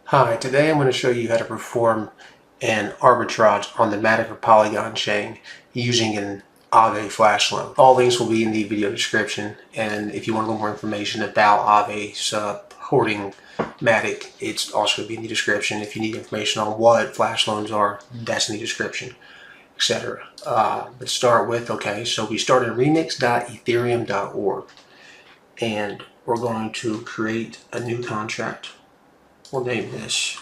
Hi, today I'm going to show you how to perform an arbitrage on the MATIC or Polygon chain using an MATIC Flash Loan. All links will be in the video description, and if you want a little more information about MATIC supporting MATIC, it's also going to be in the description. If you need information on what Flash Loans are, that's in the description, etc. Let's start with, so we start at remix.ethereum.org, and we're going to create a new contract. We'll name this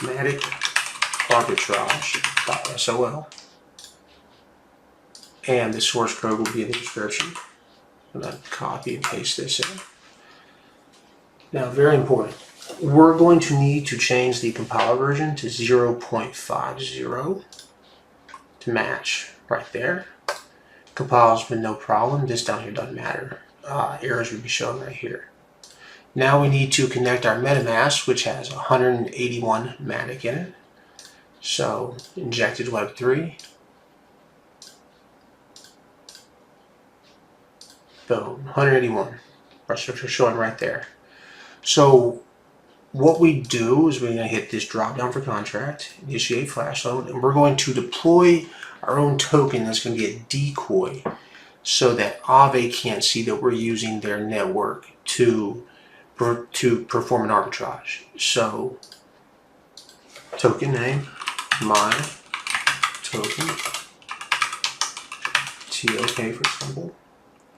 maticArbitrage.sol, and the source code will be in the description. I'm going to copy and paste this in. Now, very important, we're going to need to change the compiler version to 0.50 to match right there. Compiles with no problem. This down here doesn't matter. Errors will be shown right here. Now we need to connect our Metamask, which has 181 MATIC in it. So Injected Web3. Boom, 181. That's what you're showing right there. So what we do is we're going to hit this drop down for contract, initiate Flash Loan, and we're going to deploy our own token that's going to be a decoy so that Aave can't see that we're using their network to perform an arbitrage. So token name, my token, TOK for example,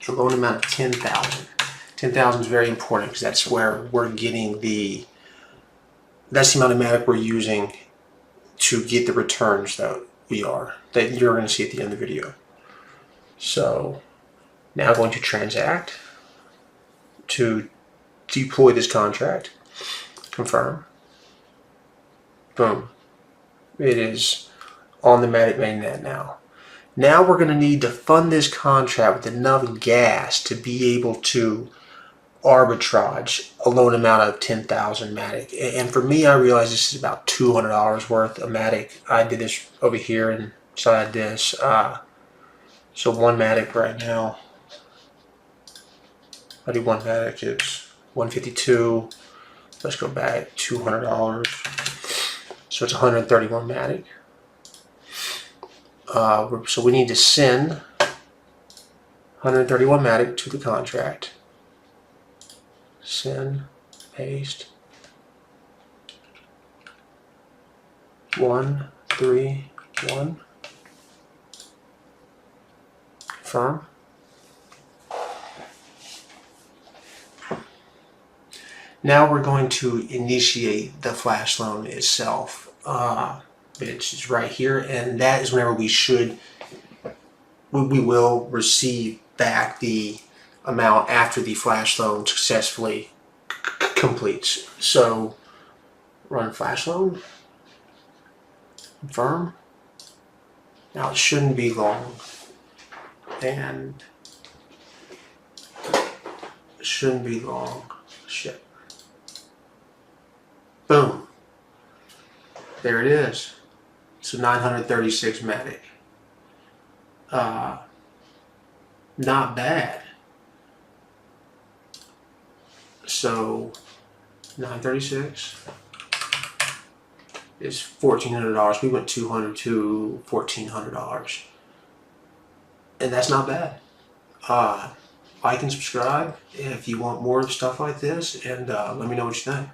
a loan amount of 10,000. 10,000 is very important because that's where we're getting that's the amount of MATIC we're using to get the returns that you're going to see at the end of the video. So now going to transact to deploy this contract, confirm, boom, it is on the MATIC mainnet now. Now we're going to need to fund this contract with enough gas to be able to arbitrage a loan amount of 10,000 MATIC. And for me, I realize this is about $200 worth of MATIC. I did this over here inside this. So one MATIC right now, I do one MATIC is 152. Let's go back, $200. So it's 131 MATIC. So we need to send 131 MATIC to the contract. Send, paste, 131, confirm. Now we're going to initiate the Flash Loan itself, which is right here, and that is whenever we will receive back the amount after the Flash Loan successfully completes. So run Flash Loan, confirm. Now it shouldn't be long, and it shouldn't be long. Shit. Boom. There it is. So 936 MATIC. Not bad. So 936 is $1,400. We went $200 to $1,400, and that's not bad. Like and subscribe if you want more stuff like this, and let me know what you think.